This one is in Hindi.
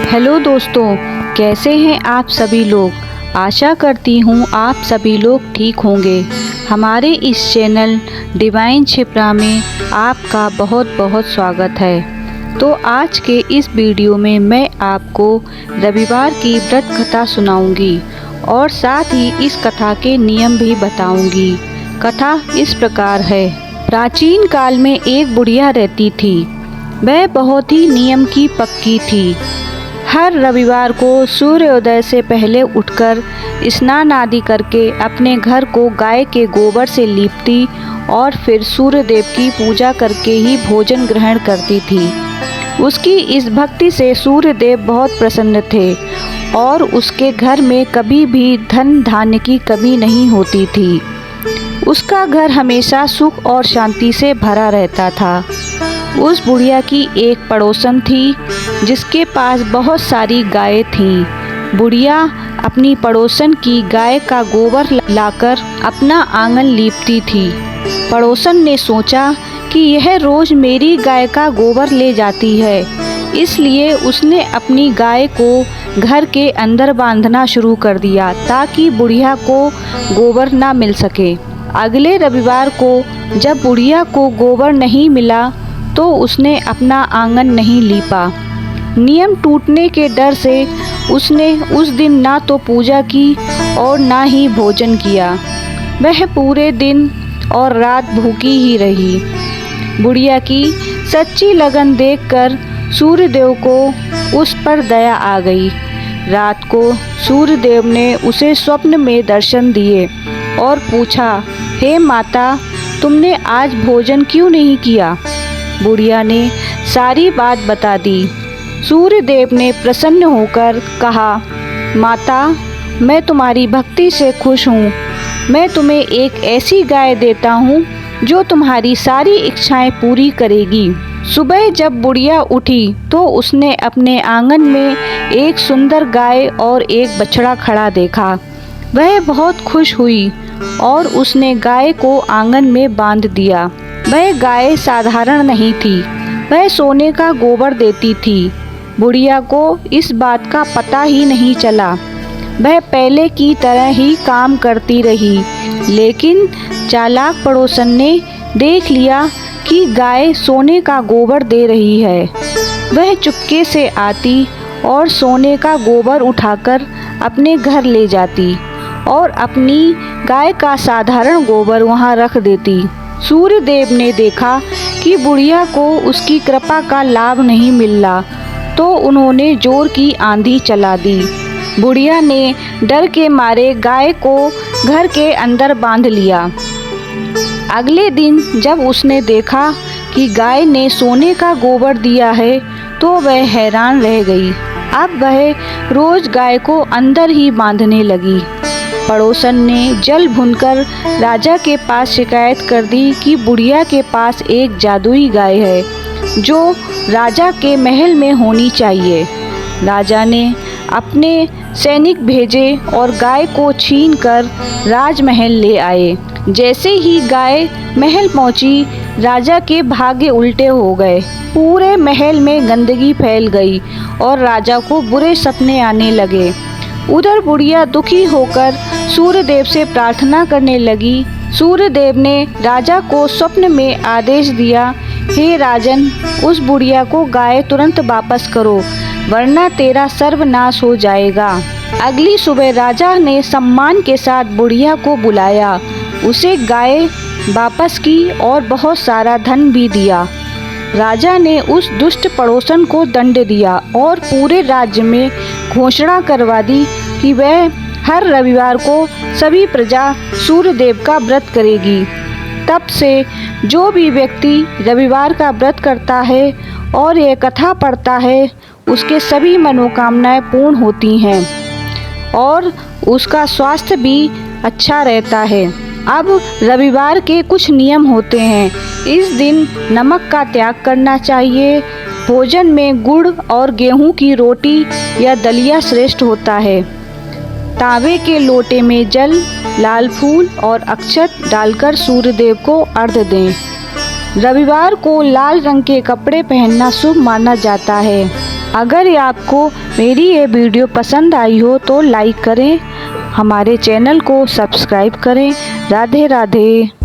हेलो दोस्तों, कैसे हैं आप सभी लोग। आशा करती हूँ आप सभी लोग ठीक होंगे। हमारे इस चैनल डिवाइन क्षिप्रा में आपका बहुत बहुत स्वागत है। तो आज के इस वीडियो में मैं आपको रविवार की व्रत कथा सुनाऊंगी और साथ ही इस कथा के नियम भी बताऊंगी। कथा इस प्रकार है। प्राचीन काल में एक बुढ़िया रहती थी। वह बहुत ही नियम की पक्की थी। हर रविवार को सूर्योदय से पहले उठकर स्नान आदि करके अपने घर को गाय के गोबर से लीपती और फिर सूर्यदेव की पूजा करके ही भोजन ग्रहण करती थी। उसकी इस भक्ति से सूर्यदेव बहुत प्रसन्न थे और उसके घर में कभी भी धन धान्य की कमी नहीं होती थी। उसका घर हमेशा सुख और शांति से भरा रहता था। उस बुढ़िया की एक पड़ोसन थी जिसके पास बहुत सारी गायें थीं। बुढ़िया अपनी पड़ोसन की गाय का गोबर लाकर अपना आंगन लीपती थी। पड़ोसन ने सोचा कि यह रोज मेरी गाय का गोबर ले जाती है, इसलिए उसने अपनी गाय को घर के अंदर बांधना शुरू कर दिया ताकि बुढ़िया को गोबर ना मिल सके। अगले रविवार को जब बुढ़िया को गोबर नहीं मिला तो उसने अपना आंगन नहीं लीपा। नियम टूटने के डर से उसने उस दिन ना तो पूजा की और ना ही भोजन किया। वह पूरे दिन और रात भूखी ही रही। बुढ़िया की सच्ची लगन देखकर सूर्यदेव को उस पर दया आ गई। रात को सूर्यदेव ने उसे स्वप्न में दर्शन दिए और पूछा, हे माता, तुमने आज भोजन क्यों नहीं किया। बुढ़िया ने सारी बात बता दी। सूर्यदेव ने प्रसन्न होकर कहा, माता, मैं तुम्हारी भक्ति से खुश हूँ। मैं तुम्हें एक ऐसी गाय देता हूँ जो तुम्हारी सारी इच्छाएं पूरी करेगी। सुबह जब बुढ़िया उठी तो उसने अपने आंगन में एक सुंदर गाय और एक बछड़ा खड़ा देखा। वह बहुत खुश हुई और उसने गाय को आंगन में बांध दिया। वह गाय साधारण नहीं थी, वह सोने का गोबर देती थी। बुढ़िया को इस बात का पता ही नहीं चला। वह पहले की तरह ही काम करती रही, लेकिन चालाक पड़ोसन ने देख लिया कि गाय सोने का गोबर दे रही है। वह चुपके से आती और सोने का गोबर उठाकर अपने घर ले जाती और अपनी गाय का साधारण गोबर वहां रख देती। सूर्यदेव ने देखा कि बुढ़िया को उसकी कृपा का लाभ नहीं मिल रहा, तो उन्होंने जोर की आंधी चला दी। बुढ़िया ने डर के मारे गाय को घर के अंदर बांध लिया। अगले दिन जब उसने देखा कि गाय ने सोने का गोबर दिया है तो वह हैरान रह गई। अब वह रोज गाय को अंदर ही बांधने लगी। पड़ोसन ने जल भूनकर राजा के पास शिकायत कर दी कि बुढ़िया के पास एक जादुई गाय है जो राजा के महल में होनी चाहिए। राजा ने अपने सैनिक भेजे और गाय को छीनकर राजमहल ले आए। जैसे ही गाय महल पहुंची, राजा के भाग्य उल्टे हो गए। पूरे महल में गंदगी फैल गई और राजा को बुरे सपने आने लगे। उधर बुढ़िया दुखी होकर सूर्यदेव से प्रार्थना करने लगी। सूर्यदेव ने राजा को स्वप्न में आदेश दिया, हे राजन, उस बुढ़िया को गाय तुरंत वापस करो, वरना तेरा सर्वनाश हो जाएगा। अगली सुबह राजा ने सम्मान के साथ बुढ़िया को बुलाया, उसे गाय वापस की और बहुत सारा धन भी दिया। राजा ने उस दुष्ट पड़ोसन को दंड दिया और पूरे राज्य में घोषणा करवा दी कि वह हर रविवार को सभी प्रजा सूर्यदेव का व्रत करेगी। तब से जो भी व्यक्ति रविवार का व्रत करता है और यह कथा पढ़ता है, उसके सभी मनोकामनाएं पूर्ण होती हैं और उसका स्वास्थ्य भी अच्छा रहता है। अब रविवार के कुछ नियम होते हैं। इस दिन नमक का त्याग करना चाहिए। भोजन में गुड़ और गेहूं की रोटी या दलिया श्रेष्ठ होता है। तांबे के लोटे में जल, लाल फूल और अक्षत डालकर सूर्यदेव को अर्घ्य दें। रविवार को लाल रंग के कपड़े पहनना शुभ माना जाता है। अगर आपको मेरी ये वीडियो पसंद आई हो तो लाइक करें, हमारे चैनल को सब्सक्राइब करें। राधे राधे।